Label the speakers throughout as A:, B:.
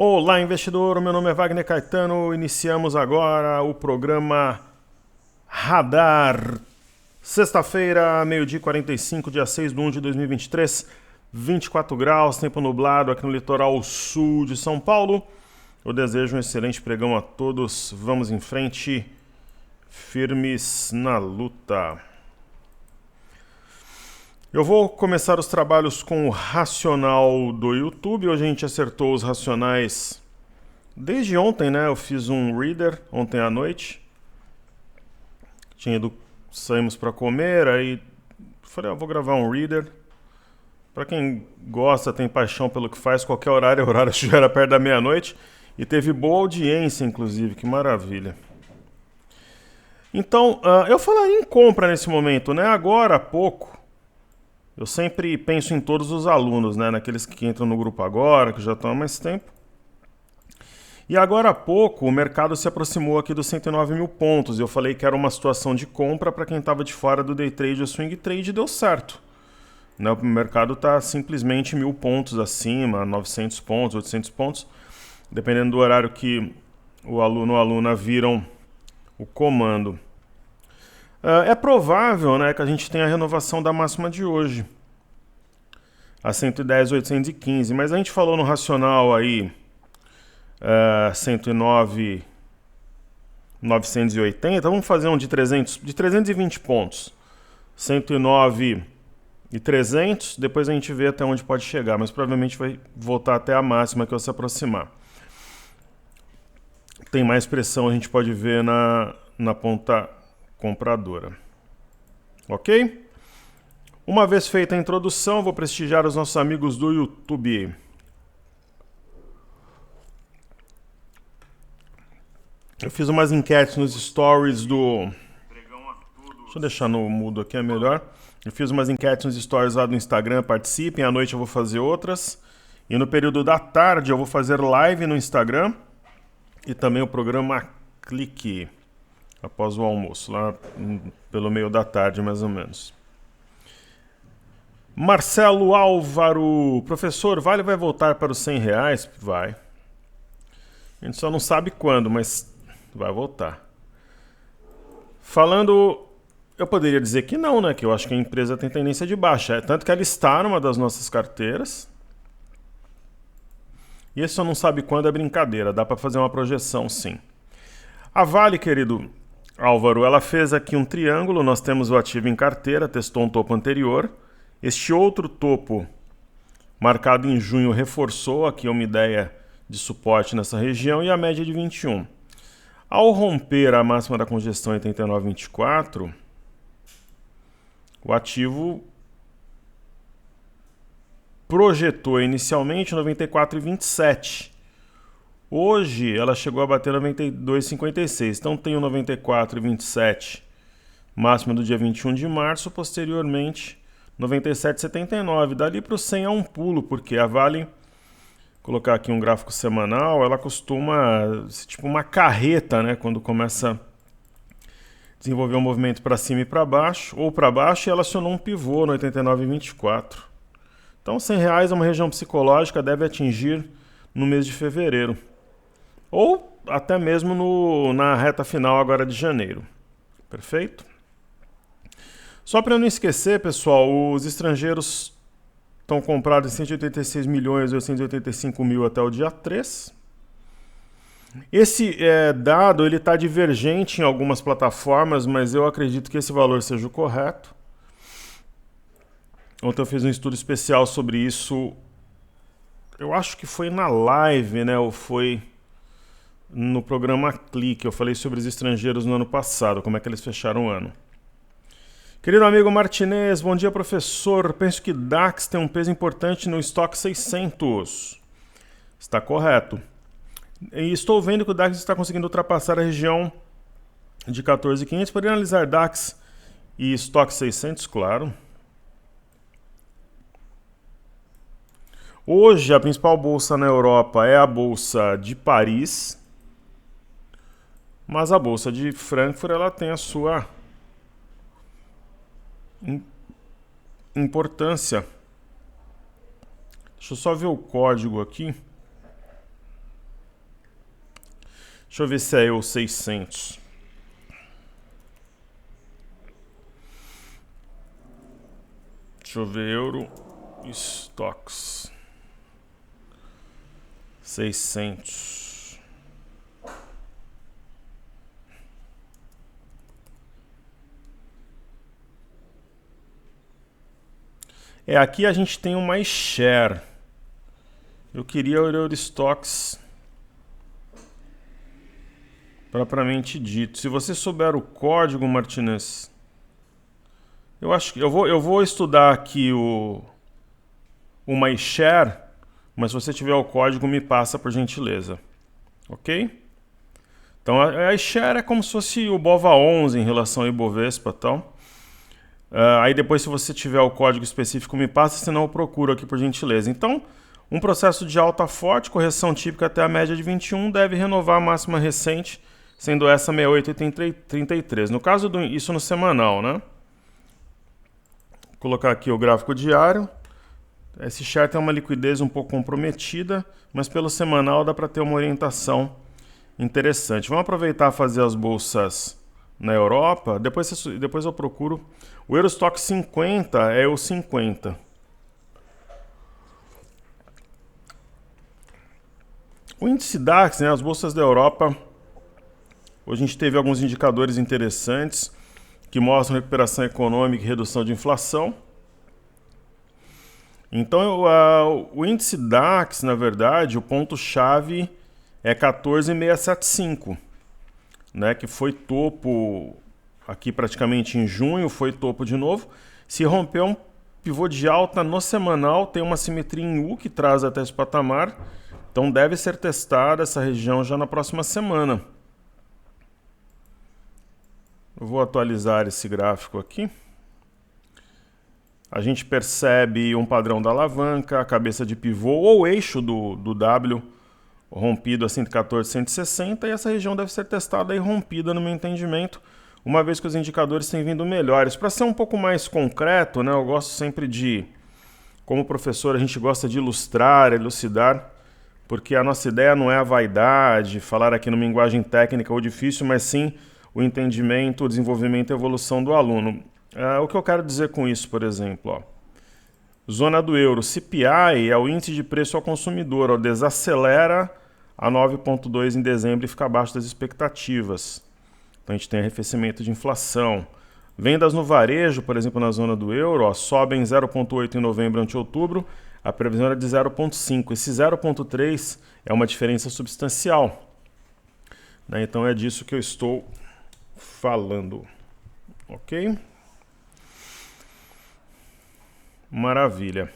A: Olá, investidor. Meu nome é Wagner Caetano. Iniciamos agora o programa Radar. Sexta-feira, meio-dia 45, dia 6 de 1 de 2023, 24 graus, tempo nublado aqui no litoral sul de São Paulo. Eu desejo um excelente pregão a todos. Vamos em frente, firmes na luta. Eu vou começar os trabalhos com o racional do YouTube. Hoje a gente acertou os racionais desde ontem, né? Eu fiz um reader ontem à noite. Saímos para comer, aí falei, vou gravar um reader. Para quem gosta, tem paixão pelo que faz, qualquer horário, o horário já era perto da meia-noite. E teve boa audiência, inclusive, que maravilha. Então, eu falaria em compra nesse momento, né? Agora há pouco. Eu sempre penso em todos os alunos, né? Naqueles que entram no grupo agora, que já estão há mais tempo. E agora há pouco o mercado se aproximou aqui dos 109 mil pontos. Eu falei que era uma situação de compra para quem estava de fora do day trade ou swing trade e deu certo. Né? O mercado está simplesmente 1.000 pontos acima, 900 pontos, 800 pontos, dependendo do horário que o aluno ou a aluna viram o comando. É provável, né, que a gente tenha a renovação da máxima de hoje, a 110.815, mas a gente falou no racional aí 109.980, vamos fazer um de 320 pontos, 109.300, depois a gente vê até onde pode chegar, mas provavelmente vai voltar até a máxima que eu se aproximar. Tem mais pressão, a gente pode ver na ponta compradora. Ok? Uma vez feita a introdução, vou prestigiar os nossos amigos do YouTube. Eu fiz umas enquetes nos stories do... Deixa eu deixar no mudo aqui, é melhor. Eu fiz umas enquetes nos stories lá do Instagram, participem. À noite eu vou fazer outras. E no período da tarde eu vou fazer live no Instagram. E também o programa Clique. Após o almoço, lá pelo meio da tarde, mais ou menos. Marcelo Álvaro. Professor, Vale vai voltar para os R$100? Vai. A gente só não sabe quando, mas vai voltar. Falando, eu poderia dizer que não, né? Que eu acho que a empresa tem tendência de baixa. Tanto que ela está numa das nossas carteiras. E esse só não sabe quando é brincadeira. Dá para fazer uma projeção, sim. A Vale, querido Álvaro, ela fez aqui um triângulo, nós temos o ativo em carteira, testou um topo anterior. Este outro topo, marcado em junho, reforçou aqui uma ideia de suporte nessa região e a média de 21. Ao romper a máxima da congestão em 89,24, o ativo projetou inicialmente 94,27. Hoje ela chegou a bater 92,56, então tem o 94,27, máxima do dia 21 de março, posteriormente 97,79. Dali para o 100 é um pulo, porque a Vale, colocar aqui um gráfico semanal, ela costuma ser tipo uma carreta, né? Quando começa a desenvolver um movimento para cima e para baixo, ou para baixo, e ela acionou um pivô no 89,24. Então R$100 é uma região psicológica, deve atingir no mês de fevereiro. Ou até mesmo na reta final agora de janeiro. Perfeito? Só para não esquecer, pessoal, os estrangeiros estão comprados em 186 milhões e 885 mil até o dia 3. Esse dado está divergente em algumas plataformas, mas eu acredito que esse valor seja o correto. Ontem eu fiz um estudo especial sobre isso. Eu acho que foi na live, né? Ou foi no programa Clique. Eu falei sobre os estrangeiros no ano passado, como é que eles fecharam o ano. Querido amigo Martinez, bom dia, professor. Penso que DAX tem um peso importante no estoque 600. Está correto. E estou vendo que o DAX está conseguindo ultrapassar a região de 14.500. Poderia analisar DAX e estoque 600, claro. Hoje a principal bolsa na Europa é a bolsa de Paris. Mas a bolsa de Frankfurt ela tem a sua importância. Deixa eu só ver o código aqui. Deixa eu ver se é o 600. Deixa eu ver, Euro Stocks 600. Aqui a gente tem uma iShare. Eu queria o Eurostocks propriamente dito. Se você souber o código, Martinez, eu acho que eu vou estudar aqui o iShare, mas se você tiver o código, me passa por gentileza. Ok? Então a iShare é como se fosse o BOVA11 em relação ao Ibovespa e tal. Aí depois, se você tiver o código específico, me passa, senão eu procuro aqui por gentileza. Então, um processo de alta forte, correção típica até a média de 21, deve renovar a máxima recente, sendo essa 68,33. No caso, isso no semanal, né? Vou colocar aqui o gráfico diário. Esse chart tem uma liquidez um pouco comprometida, mas pelo semanal dá para ter uma orientação interessante. Vamos aproveitar e fazer as bolsas na Europa. Depois eu procuro. O Eurostock 50 é o 50. O índice DAX, né, as bolsas da Europa, hoje a gente teve alguns indicadores interessantes que mostram recuperação econômica e redução de inflação. Então, o índice DAX, na verdade, o ponto-chave é 14.675, né, que foi topo aqui praticamente em junho, foi topo de novo. Se romper um pivô de alta no semanal, tem uma simetria em U que traz até esse patamar. Então deve ser testada essa região já na próxima semana. Eu vou atualizar esse gráfico aqui. A gente percebe um padrão da alavanca, a cabeça de pivô ou eixo do W rompido a 114, 160, e essa região deve ser testada e rompida, no meu entendimento, uma vez que os indicadores têm vindo melhores. Para ser um pouco mais concreto, né, eu gosto sempre de, como professor, a gente gosta de ilustrar, elucidar, porque a nossa ideia não é a vaidade, falar aqui numa linguagem técnica ou difícil, mas sim o entendimento, o desenvolvimento e a evolução do aluno. O que eu quero dizer com isso, por exemplo, ó. Zona do euro, CPI é o índice de preço ao consumidor, ó, desacelera a 9,2 em dezembro e fica abaixo das expectativas. Então a gente tem arrefecimento de inflação. Vendas no varejo, por exemplo, na zona do euro, ó, sobem 0,8 em novembro ante outubro, a previsão era de 0,5. Esse 0,3 é uma diferença substancial, né? Então é disso que eu estou falando. Ok? Maravilha.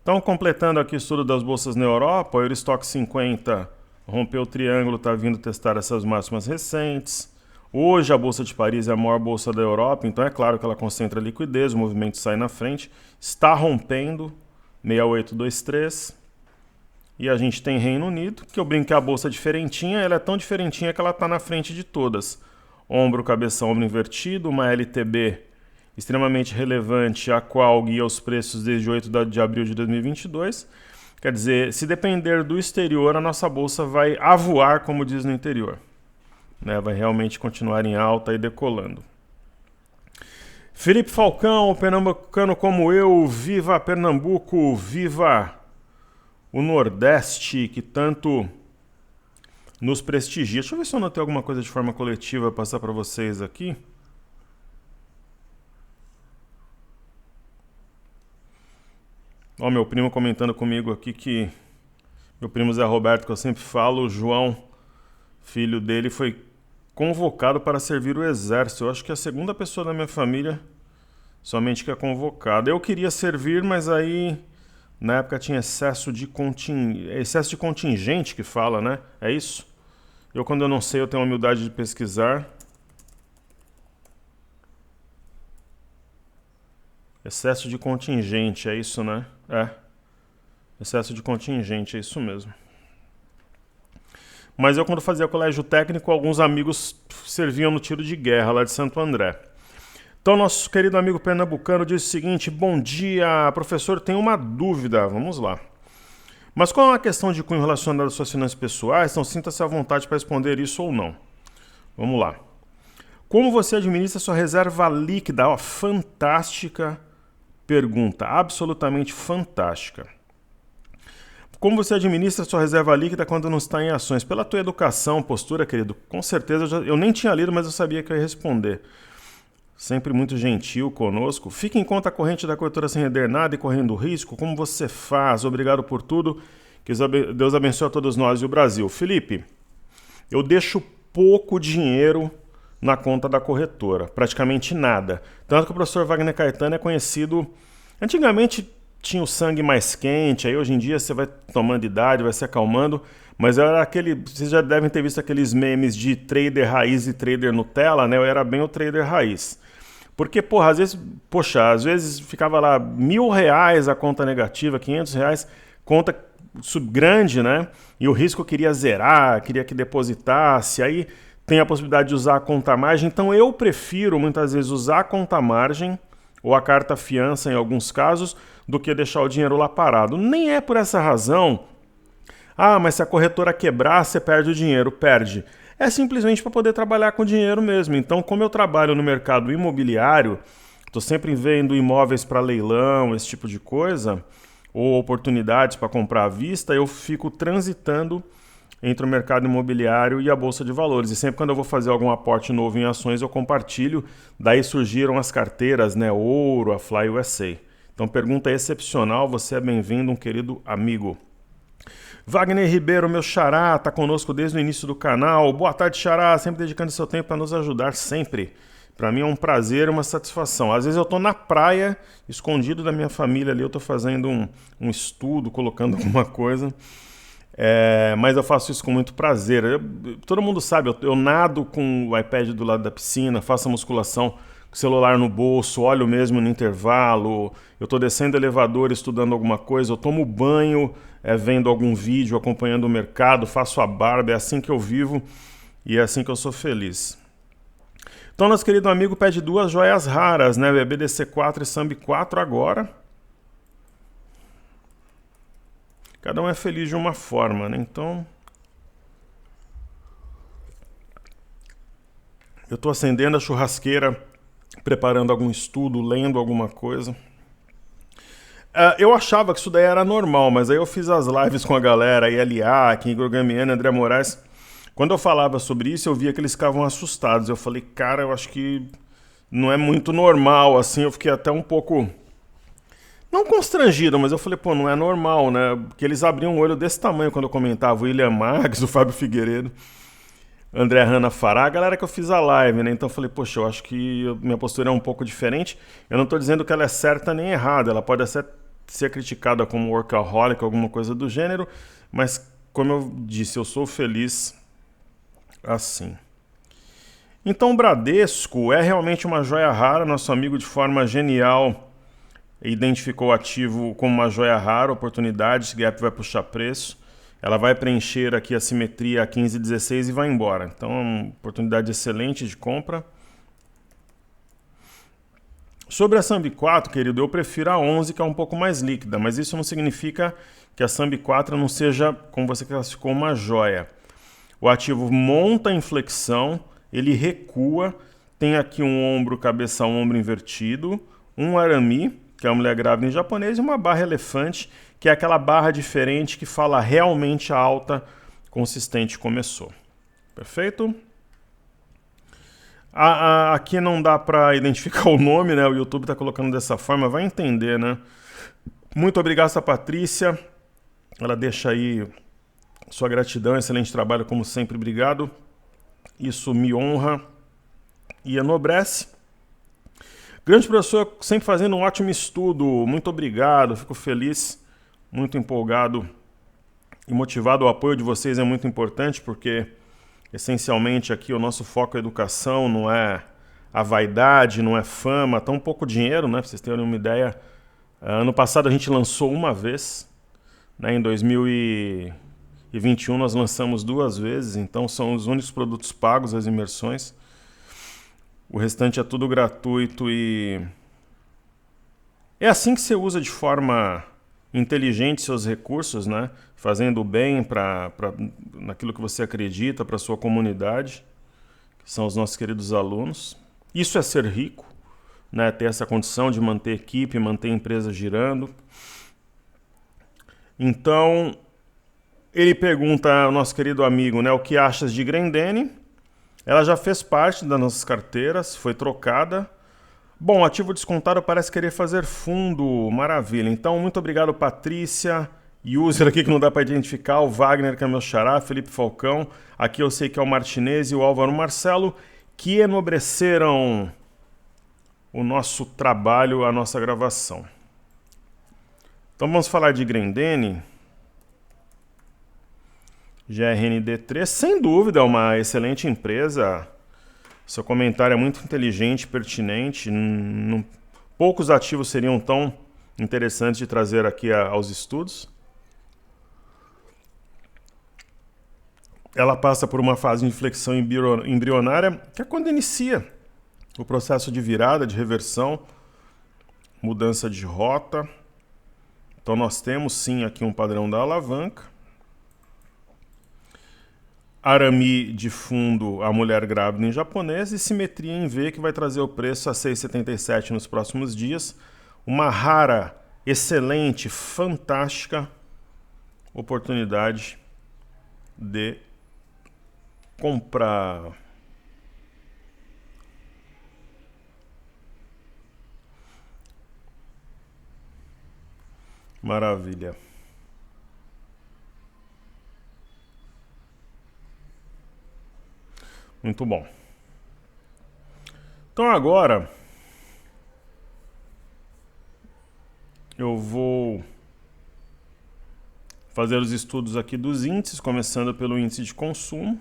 A: Então, completando aqui o estudo das bolsas na Europa, o Eurostock 50 rompeu o triângulo, está vindo testar essas máximas recentes. Hoje a Bolsa de Paris é a maior bolsa da Europa, então é claro que ela concentra liquidez, o movimento sai na frente, está rompendo 6823. E a gente tem Reino Unido, que eu brinco que é a bolsa diferentinha, ela é tão diferentinha que ela está na frente de todas. Ombro, cabeção, ombro invertido, uma LTB extremamente relevante, a qual guia os preços desde 8 de abril de 2022. Quer dizer, se depender do exterior, a nossa bolsa vai avoar, como diz no interior, né? Vai realmente continuar em alta e decolando. Felipe Falcão, pernambucano como eu, viva Pernambuco, viva o Nordeste, que tanto nos prestigia. Deixa eu ver se eu anotei alguma coisa de forma coletiva para passar para vocês aqui. Ó, meu primo comentando comigo aqui que meu primo Zé Roberto, que eu sempre falo, o João, filho dele, foi convocado para servir o exército. Eu acho que é a segunda pessoa da minha família somente que é convocada. Eu queria servir, mas aí na época tinha excesso de contingente que fala, né? É isso? Quando eu não sei, eu tenho a humildade de pesquisar. Excesso de contingente, é isso, né? É. Excesso de contingente, é isso mesmo. Mas eu, quando fazia colégio técnico, alguns amigos serviam no tiro de guerra lá de Santo André. Então, nosso querido amigo pernambucano disse o seguinte: bom dia, professor, tenho uma dúvida. Vamos lá. Mas qual é uma questão de cunho relacionado às suas finanças pessoais, então sinta-se à vontade para responder isso ou não. Vamos lá. Como você administra sua reserva líquida? Ó, fantástica pergunta, absolutamente fantástica. Como você administra sua reserva líquida quando não está em ações? Pela tua educação, postura, querido, com certeza eu nem tinha lido, mas eu sabia que eu ia responder. Sempre muito gentil conosco. Fica em conta corrente da corretora sem render nada e correndo risco? Como você faz? Obrigado por tudo. Que Deus abençoe a todos nós e o Brasil. Felipe, eu deixo pouco dinheiro na conta da corretora, praticamente nada. Tanto que o professor Wagner Caetano é conhecido... Antigamente tinha o sangue mais quente, aí hoje em dia você vai tomando idade, vai se acalmando, mas eu era aquele... Vocês já devem ter visto aqueles memes de trader raiz e trader Nutella, né? Eu era bem o trader raiz. Porque, porra, às vezes ficava lá R$1.000 a conta negativa, R$500, conta grande, né? E o risco eu queria zerar, queria que depositasse, aí tem a possibilidade de usar a conta margem. Então eu prefiro muitas vezes usar a conta margem ou a carta fiança em alguns casos do que deixar o dinheiro lá parado. Nem é por essa razão. Ah, mas se a corretora quebrar, você perde o dinheiro. Perde. É simplesmente para poder trabalhar com dinheiro mesmo. Então, como eu trabalho no mercado imobiliário, estou sempre vendo imóveis para leilão, esse tipo de coisa, ou oportunidades para comprar à vista, eu fico transitando entre o mercado imobiliário e a Bolsa de Valores. E sempre quando eu vou fazer algum aporte novo em ações, eu compartilho. Daí surgiram as carteiras, né? Ouro, a Fly USA. Então, pergunta excepcional. Você é bem-vindo, um querido amigo. Wagner Ribeiro, meu xará, está conosco desde o início do canal. Boa tarde, xará, sempre dedicando seu tempo para nos ajudar, sempre. Para mim é um prazer e uma satisfação. Às vezes eu estou na praia, escondido da minha família ali, eu estou fazendo um estudo, colocando alguma coisa, mas eu faço isso com muito prazer. Todo mundo sabe, eu nado com o iPad do lado da piscina, faço a musculação com o celular no bolso, olho mesmo no intervalo, eu estou descendo elevador estudando alguma coisa, eu tomo banho vendo algum vídeo, acompanhando o mercado, faço a barba, é assim que eu vivo e é assim que eu sou feliz. Então, nosso querido amigo pede duas joias raras, né? BDC4 e SAMB4 agora. Cada um é feliz de uma forma, né? Então, eu estou acendendo a churrasqueira, preparando algum estudo, lendo alguma coisa. Eu achava que isso daí era normal, mas aí eu fiz as lives com a galera, ILA, Kim Gorgamiano, André Moraes. Quando eu falava sobre isso, eu via que eles ficavam assustados. Eu falei, cara, eu acho que não é muito normal, assim. Eu fiquei até um pouco, não constrangido, mas eu falei, pô, não é normal, né? Porque eles abriam um olho desse tamanho quando eu comentava o William Marques, o Fábio Figueiredo, André Hanna Fará, a galera que eu fiz a live, né? Então eu falei, poxa, eu acho que minha postura é um pouco diferente. Eu não estou dizendo que ela é certa nem errada, ela pode até ser criticada como workaholic, alguma coisa do gênero, mas como eu disse, eu sou feliz assim. Então o Bradesco é realmente uma joia rara, nosso amigo de forma genial identificou o ativo como uma joia rara, oportunidade, esse gap vai puxar preço. Ela vai preencher aqui a simetria a 15,16 e vai embora. Então, é uma oportunidade excelente de compra. Sobre a SAMB4, querido, eu prefiro a 11, que é um pouco mais líquida, mas isso não significa que a SAMB4 não seja, como você classificou, uma joia. O ativo monta em flexão, ele recua, tem aqui um ombro, cabeça, ombro invertido, um arame, que é uma mulher grávida em japonês, e uma barra elefante, que é aquela barra diferente que fala realmente alta, consistente, começou. Perfeito? Aqui não dá para identificar o nome, né? O YouTube está colocando dessa forma, vai entender, né? Muito obrigado a Patrícia. Ela deixa aí sua gratidão, excelente trabalho, como sempre, obrigado. Isso me honra e enobrece. Grande professor, sempre fazendo um ótimo estudo, muito obrigado, fico feliz, muito empolgado e motivado. O apoio de vocês é muito importante, porque essencialmente aqui o nosso foco é educação, não é a vaidade, não é fama, tão pouco dinheiro, né? Para vocês terem uma ideia, ano passado a gente lançou uma vez, né? Em 2021 nós lançamos 2 vezes, então são os únicos produtos pagos, as imersões. O restante é tudo gratuito e é assim que você usa de forma inteligente seus recursos, né? Fazendo bem naquilo que você acredita, para a sua comunidade, que são os nossos queridos alunos. Isso é ser rico, né? Ter essa condição de manter equipe, manter a empresa girando. Então, ele pergunta ao nosso querido amigo, né, o que achas de Grendene? Ela já fez parte das nossas carteiras, foi trocada. Bom, ativo descontado parece querer fazer fundo, maravilha. Então, muito obrigado, Patrícia. User aqui que não dá para identificar, o Wagner, que é meu xará, Felipe Falcão. Aqui eu sei que é o Martinez e o Álvaro Marcelo, que enobreceram o nosso trabalho, a nossa gravação. Então vamos falar de Grendene. GRND3, sem dúvida, é uma excelente empresa. Seu comentário é muito inteligente, pertinente. Poucos ativos seriam tão interessantes de trazer aqui aos estudos. Ela passa por uma fase de inflexão embrionária, que é quando inicia o processo de virada, de reversão, mudança de rota. Então nós temos sim aqui um padrão da alavanca. Arami de fundo, a mulher grávida em japonês, e simetria em V, que vai trazer o preço a 6,77 nos próximos dias. Uma rara, excelente, fantástica oportunidade de comprar. Maravilha. Muito bom. Então agora eu vou fazer os estudos aqui dos índices, começando pelo índice de consumo.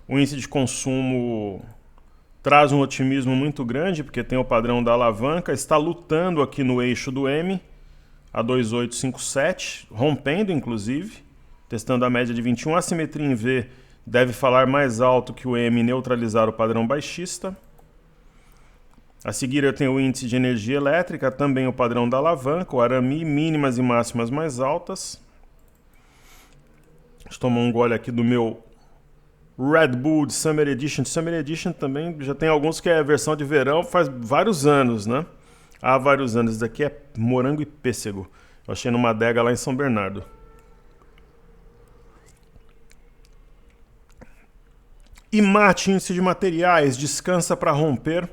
A: O índice de consumo traz um otimismo muito grande, porque tem o padrão da alavanca, está lutando aqui no eixo do M, a 2857, rompendo inclusive, testando a média de 21, a simetria em V deve falar mais alto que o M e neutralizar o padrão baixista. A seguir eu tenho o índice de energia elétrica, também o padrão da alavanca, o Arami, mínimas e máximas mais altas. Deixa eu tomar um gole aqui do meu Red Bull de Summer Edition. Summer Edition também já tem alguns que é a versão de verão, faz vários anos, né? Há vários anos. Esse daqui é morango e pêssego. Eu achei numa adega lá em São Bernardo. IMAT, índice de materiais, descansa para romper.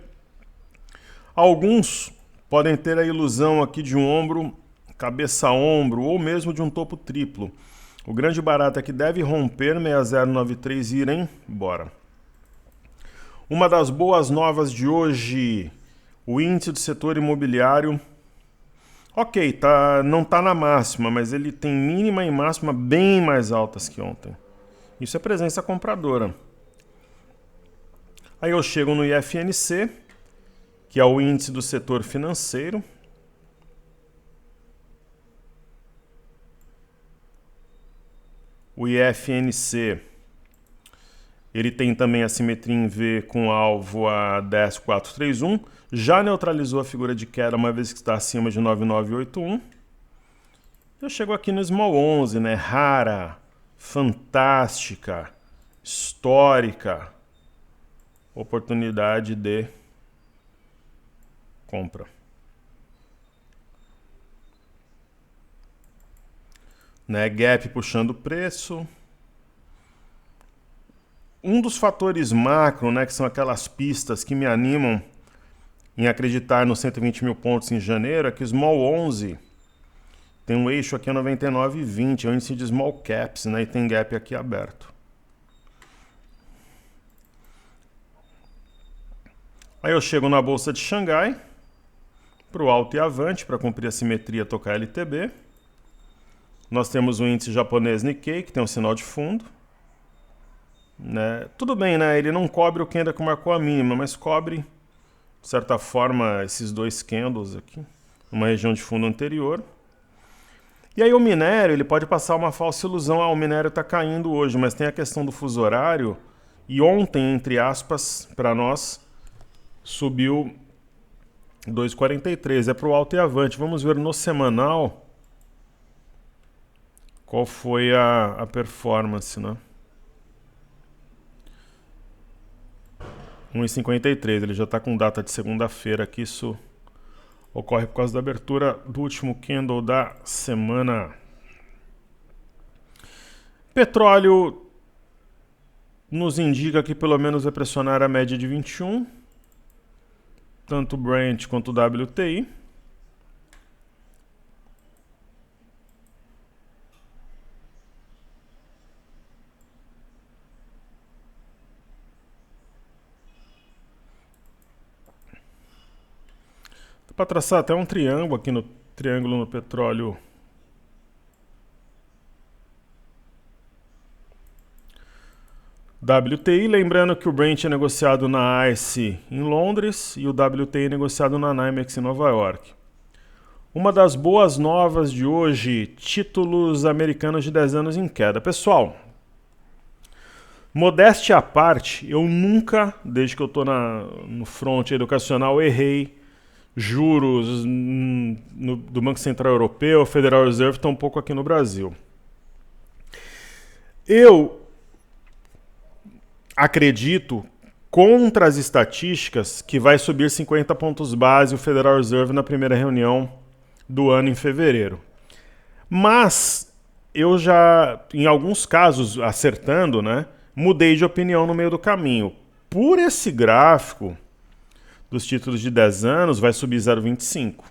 A: Alguns podem ter a ilusão aqui de um ombro, cabeça a ombro, ou mesmo de um topo triplo. O grande barato é que deve romper 6093 e ir embora. Uma das boas novas de hoje, o índice do setor imobiliário. Ok, não está na máxima, mas ele tem mínima e máxima bem mais altas que ontem. Isso é presença compradora. Aí eu chego no IFNC, que é o índice do setor financeiro. O IFNC, ele tem também a simetria em V com alvo a 10,431. Já neutralizou a figura de queda uma vez que está acima de 9,981. Eu chego aqui no Small 11, né? Rara, fantástica, histórica. Oportunidade de compra. Né? Gap puxando o preço. Um dos fatores macro, né, que são aquelas pistas que me animam em acreditar nos 120 mil pontos em janeiro, é que o Small 11 tem um eixo aqui a 99,20, é o índice de Small Caps, né, e tem gap aqui aberto. Aí eu chego na Bolsa de Xangai, para o alto e avante, para cumprir a simetria, tocar LTB. Nós temos o índice japonês Nikkei, que tem um sinal de fundo. Né? Tudo bem, né? Ele não cobre o candle que marcou a mínima, mas cobre, de certa forma, esses dois candles aqui, numa região de fundo anterior. E aí o minério, ele pode passar uma falsa ilusão, o minério está caindo hoje, mas tem a questão do fuso horário, e ontem, entre aspas, para nós, subiu 2,43. É para o alto e avante. Vamos ver no semanal qual foi a performance, né? 1,53. Ele já está com data de segunda-feira aqui. Isso ocorre por causa da abertura do último candle da semana. Petróleo nos indica que pelo menos vai pressionar a média de 21, tanto o Brent quanto o WTI. Dá para traçar até um triângulo aqui no triângulo no petróleo. WTI, lembrando que o Brent é negociado na ICE em Londres e o WTI é negociado na NYMEX em Nova York. Uma das boas novas de hoje, títulos americanos de 10 anos em queda. Pessoal, modéstia à parte, eu nunca, desde que eu estou no front educacional, errei juros do Banco Central Europeu, Federal Reserve, tampouco aqui no Brasil. Eu acredito, contra as estatísticas, que vai subir 50 pontos base o Federal Reserve na primeira reunião do ano em fevereiro. Mas eu já, em alguns casos, acertando, né, mudei de opinião no meio do caminho. Por esse gráfico dos títulos de 10 anos, vai subir 0,25.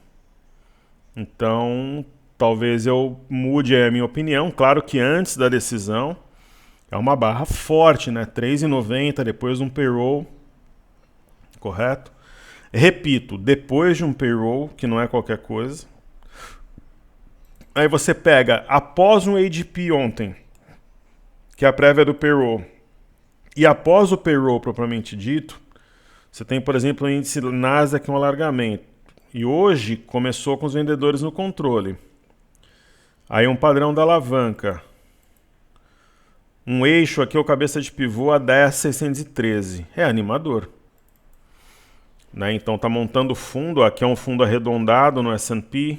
A: Então, talvez eu mude a minha opinião. Claro que antes da decisão, é uma barra forte, né? 3,90 depois de um payroll, correto? Repito, depois de um payroll, que não é qualquer coisa. Aí você pega após um ADP ontem, que é a prévia do payroll, e após o payroll propriamente dito, você tem, por exemplo, o índice Nasdaq em um alargamento. E hoje começou com os vendedores no controle. Aí um padrão da alavanca. Um eixo aqui, o cabeça de pivô a 10,613. É animador. Né? Então está montando fundo. Aqui é um fundo arredondado no S&P.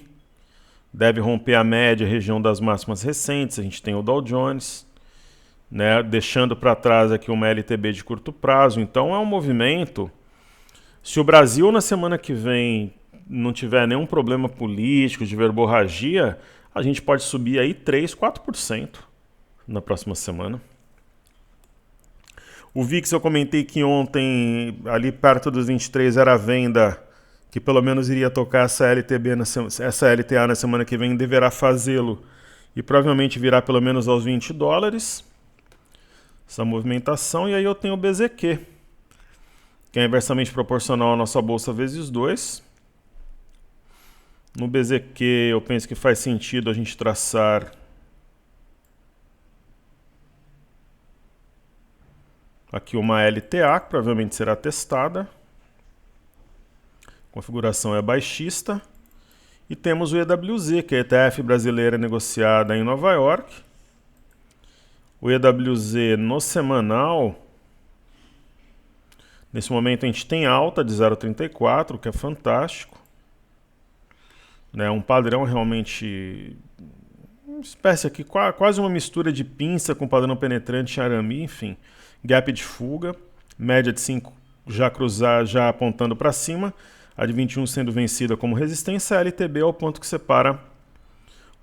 A: Deve romper a média, região das máximas recentes. A gente tem o Dow Jones. Né? Deixando para trás aqui uma LTB de curto prazo. Então é um movimento. Se o Brasil na semana que vem não tiver nenhum problema político, de verborragia, a gente pode subir aí 3, 4% na próxima semana. O VIX eu comentei que ontem, ali perto dos 23, era a venda, que pelo menos iria tocar essa essa LTA na semana que vem, deverá fazê-lo e provavelmente virá pelo menos aos $20, essa movimentação. E aí eu tenho o BZQ, que é inversamente proporcional à nossa bolsa vezes 2. No BZQ eu penso que faz sentido a gente traçar aqui uma LTA, que provavelmente será testada. A configuração é baixista. E temos o EWZ, que é a ETF brasileira negociada em Nova York. O EWZ no semanal, nesse momento a gente tem alta de 0,34, o que é fantástico. Né, um padrão realmente, uma espécie aqui, quase uma mistura de pinça com padrão penetrante em arame, enfim. Gap de fuga, média de 5 já apontando para cima, a de 21 sendo vencida como resistência, a LTB é o ponto que separa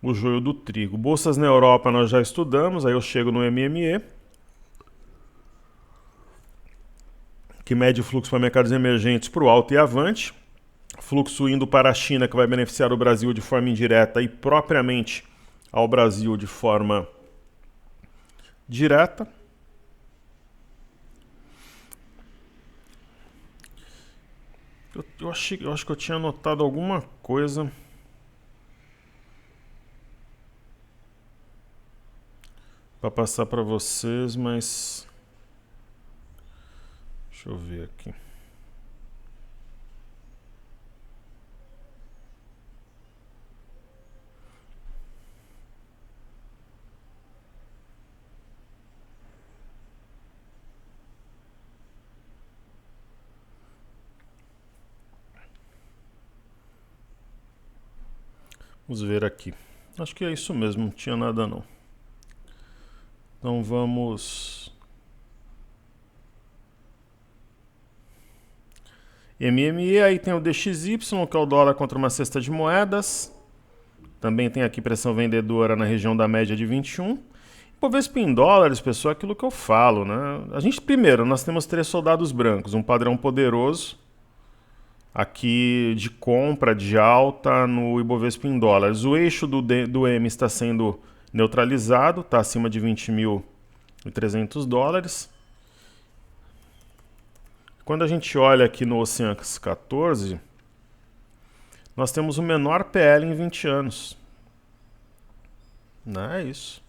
A: o joio do trigo. Bolsas na Europa nós já estudamos, aí eu chego no MME, que mede o fluxo para mercados emergentes para o alto e avante, fluxo indo para a China, que vai beneficiar o Brasil de forma indireta e propriamente ao Brasil de forma direta. Eu acho que eu tinha anotado alguma coisa para passar para vocês, mas deixa eu ver aqui. Vamos ver aqui. Acho que é isso mesmo, não tinha nada não. Então vamos... MME, aí tem o DXY, que é o dólar contra uma cesta de moedas. Também tem aqui pressão vendedora na região da média de 21. Ibovespa em dólares, pessoal, é aquilo que eu falo, né? Primeiro, nós temos 3 soldados brancos, um padrão poderoso aqui de compra, de alta no Ibovespa em dólares. O eixo do M está sendo neutralizado, está acima de 20.300 dólares. Quando a gente olha aqui no Oceanx 14, nós temos o menor PL em 20 anos. Não é isso.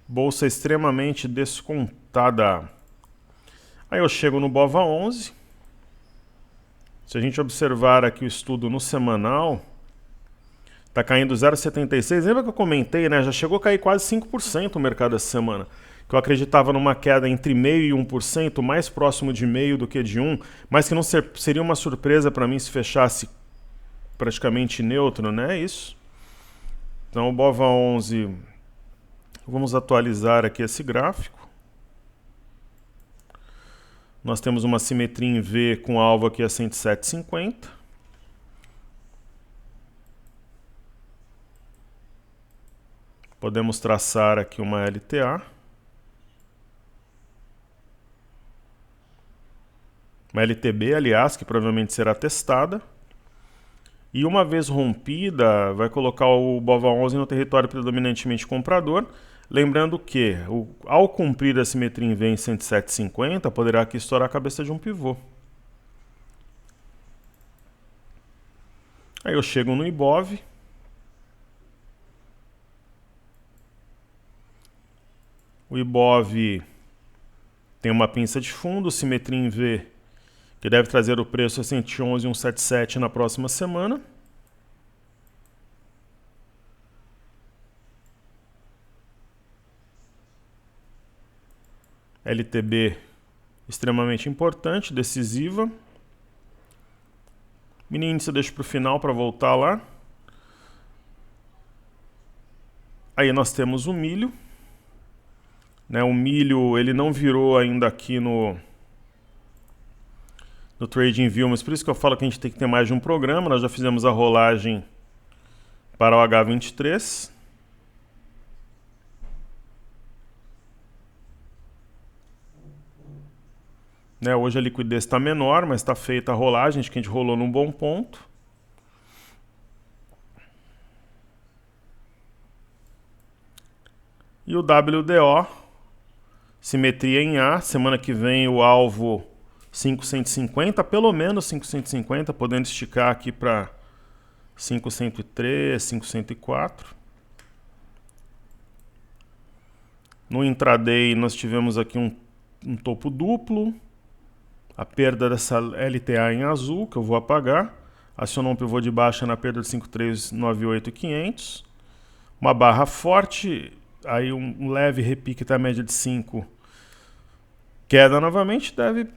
A: Bolsa extremamente descontada. Aí eu chego no BOVA11. Se a gente observar aqui o estudo no semanal, está caindo 0,76. Lembra que eu comentei, né? Já chegou a cair quase 5% o mercado essa semana. Que eu acreditava numa queda entre 0,5% e 1%, mais próximo de 0,5% do que de 1%, mas que não seria uma surpresa para mim se fechasse praticamente neutro, né? É isso. Então o BOVA11, vamos atualizar aqui esse gráfico. Nós temos uma simetria em V com alvo aqui a 107,50. Podemos traçar aqui uma LTA. Uma LTB, aliás, que provavelmente será testada. E uma vez rompida, vai colocar o BOVA11 no território predominantemente comprador. Lembrando que, ao cumprir a simetria em V em 107,50, poderá aqui estourar a cabeça de um pivô. Aí eu chego no IBOV. O IBOV tem uma pinça de fundo, simetria em V, que deve trazer o preço a 111,177 na próxima semana. LTB extremamente importante, decisiva. Mini índice eu deixo para o final para voltar lá. Aí nós temos o milho. Né, o milho ele não virou ainda aqui no TradingView, mas por isso que eu falo que a gente tem que ter mais de um programa. Nós já fizemos a rolagem para o H23. Né, hoje a liquidez está menor, mas está feita a rolagem, acho que a gente rolou num bom ponto. E o WDO, simetria em A, semana que vem o alvo 5,150, pelo menos 5,150, podendo esticar aqui para 5,103, 5,104. No intraday nós tivemos aqui um topo duplo, a perda dessa LTA em azul, que eu vou apagar, acionou um pivô de baixa na perda de 5,398,500, uma barra forte, aí um leve repique até a média de 5, queda novamente, deve,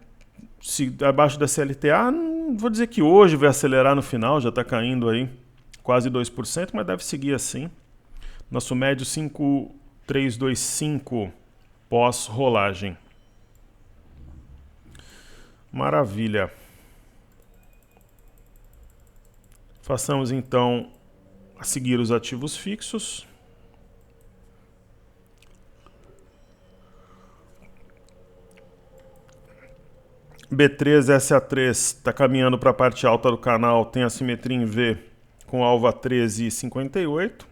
A: se abaixo da CLTA, não vou dizer que hoje vai acelerar no final, já está caindo aí quase 2%, mas deve seguir assim. Nosso médio 5,325 pós-rolagem. Maravilha. Façamos então a seguir os ativos fixos. B3, SA3 está caminhando para a parte alta do canal, tem a simetria em V com alvo a 13,58.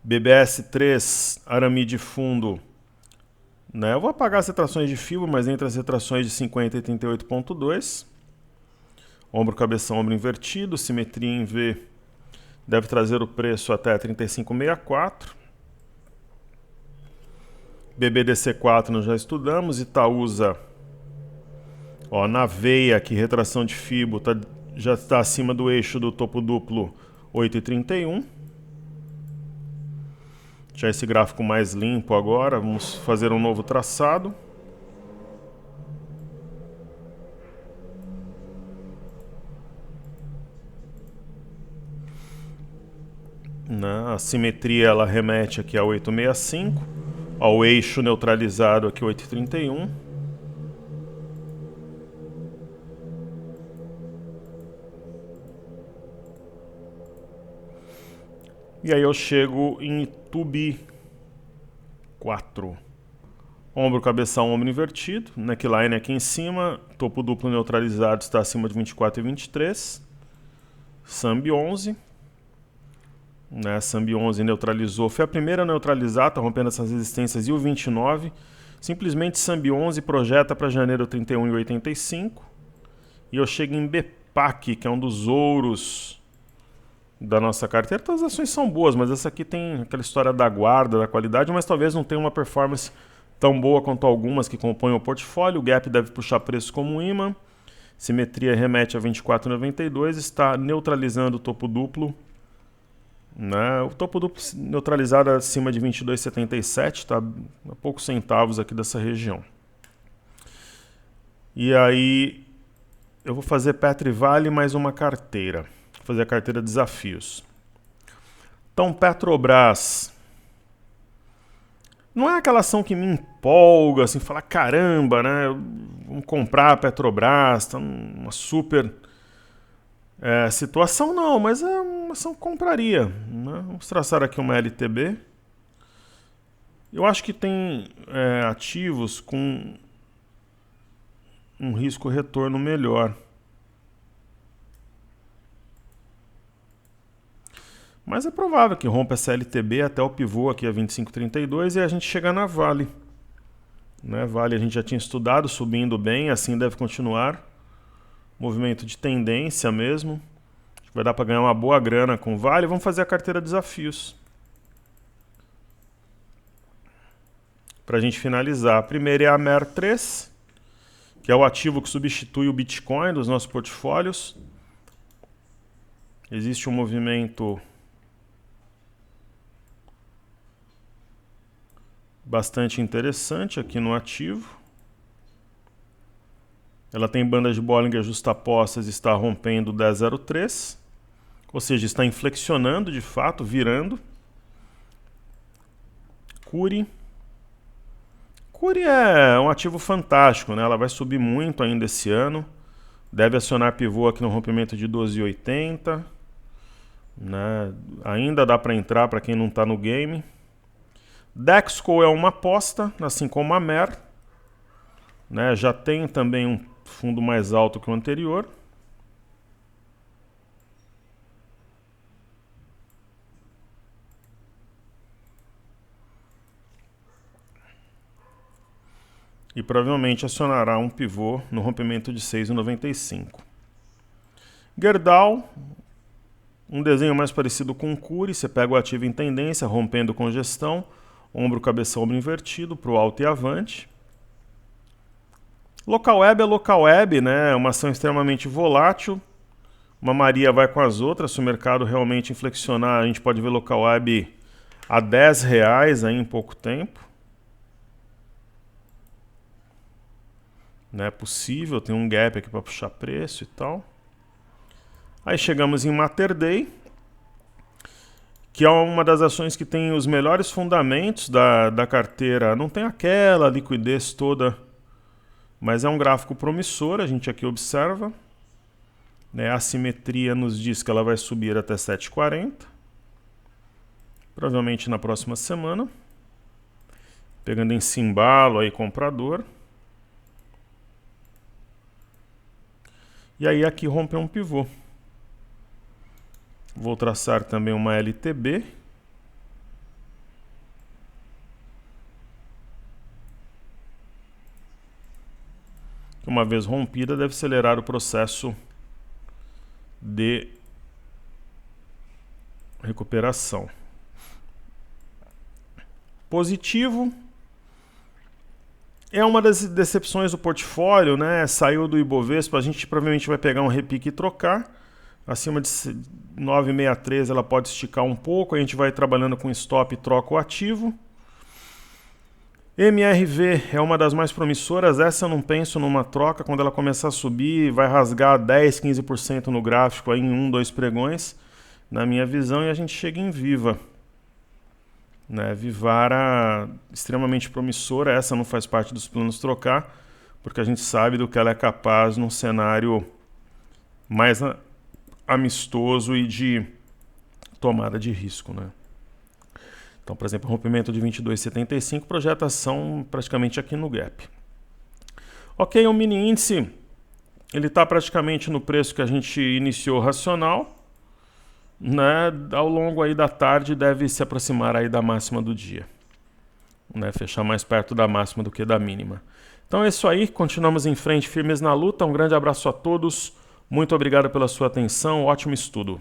A: BBS3, arame de fundo. Né? Eu vou apagar as retrações de fibra, mas entre as retrações de 50 e 38,2. Ombro, cabeção, ombro invertido, simetria em V deve trazer o preço até 35,64. BBDC4 nós já estudamos. Itaúsa, ó, na veia aqui, retração de fibra já está acima do eixo do topo duplo 8,31. Já esse gráfico mais limpo agora, vamos fazer um novo traçado. A simetria ela remete aqui a 865, ao eixo neutralizado aqui 831. E aí eu chego em Tubi 4. Ombro, cabeção, ombro invertido. Neckline aqui em cima. Topo duplo neutralizado está acima de 24,23. Sambi 11. Sambi 11 neutralizou. Foi a primeira a neutralizar, está rompendo essas resistências. E o 29. Simplesmente Sambi 11 projeta para janeiro 31,85. E eu chego em BPAC, que é um dos ouros da nossa carteira. Todas as ações são boas, mas essa aqui tem aquela história da guarda, da qualidade, mas talvez não tenha uma performance tão boa quanto algumas que compõem o portfólio. O gap deve puxar preço como um imã. Simetria remete a 24,92, está neutralizando o topo duplo. O topo duplo neutralizado acima de 22,77, está a poucos centavos aqui dessa região. E aí eu vou fazer Petri Vale mais uma carteira. Fazer a carteira desafios. Então, Petrobras não é aquela ação que me empolga, assim, falar caramba, né? Vamos comprar a Petrobras, tá uma super situação, não, mas é uma ação que compraria, né? Vamos traçar aqui uma LTB. Eu acho que tem ativos com um risco-retorno melhor. Mas é provável que rompa essa LTB até o pivô aqui a 25,32 e a gente chegar na Vale. Vale a gente já tinha estudado, subindo bem, assim deve continuar. Movimento de tendência mesmo. Vai dar para ganhar uma boa grana com Vale. Vamos fazer a carteira desafios. Para a gente finalizar. A primeira é a MER3, que é o ativo que substitui o Bitcoin dos nossos portfólios. Existe um movimento bastante interessante aqui no ativo. Ela tem bandas de Bollinger justapostas e está rompendo 10,03. Ou seja, está inflexionando de fato, virando. Cury. Cury é um ativo fantástico, né? Ela vai subir muito ainda esse ano. Deve acionar pivô aqui no rompimento de 12,80. Ainda dá para entrar para quem não está no game. Dexco é uma aposta, assim como a MER. Já tem também um fundo mais alto que o anterior. E provavelmente acionará um pivô no rompimento de 6,95. Gerdau, um desenho mais parecido com o Cury. Você pega o ativo em tendência, rompendo congestão. Ombro, cabeça, ombro invertido, para o alto e avante. Local Web é Local Web, né? Uma ação extremamente volátil. Uma Maria vai com as outras. Se o mercado realmente inflexionar, a gente pode ver Local Web a R$10 aí em pouco tempo. É possível, tem um gap aqui para puxar preço e tal. Aí chegamos em Mater Dei, que é uma das ações que tem os melhores fundamentos da carteira. Não tem aquela liquidez toda, mas é um gráfico promissor, a gente aqui observa. A assimetria nos diz que ela vai subir até 7,40. Provavelmente na próxima semana. Pegando em embalo aí comprador. E aí aqui rompe um pivô. Vou traçar também uma LTB. Uma vez rompida, deve acelerar o processo de recuperação. Positivo. É uma das decepções do portfólio, né? Saiu do Ibovespa, a gente provavelmente vai pegar um repique e trocar. Acima de 9,63 ela pode esticar um pouco, a gente vai trabalhando com stop e troca o ativo. MRV é uma das mais promissoras, essa eu não penso numa troca. Quando ela começar a subir, vai rasgar 10, 15% no gráfico aí em 1, 2 pregões, na minha visão, e a gente chega em Viva. né? Vivara extremamente promissora, essa não faz parte dos planos trocar, porque a gente sabe do que ela é capaz num cenário mais amistoso e de tomada de risco, né? Então, por exemplo, rompimento de 22,75, projetação praticamente aqui no gap. Ok, o mini índice, ele está praticamente no preço que a gente iniciou racional, né? Ao longo aí da tarde deve se aproximar aí da máxima do dia, né? Fechar mais perto da máxima do que da mínima. Então é isso aí, continuamos em frente, firmes na luta. Um grande abraço a todos, muito obrigado pela sua atenção, ótimo estudo.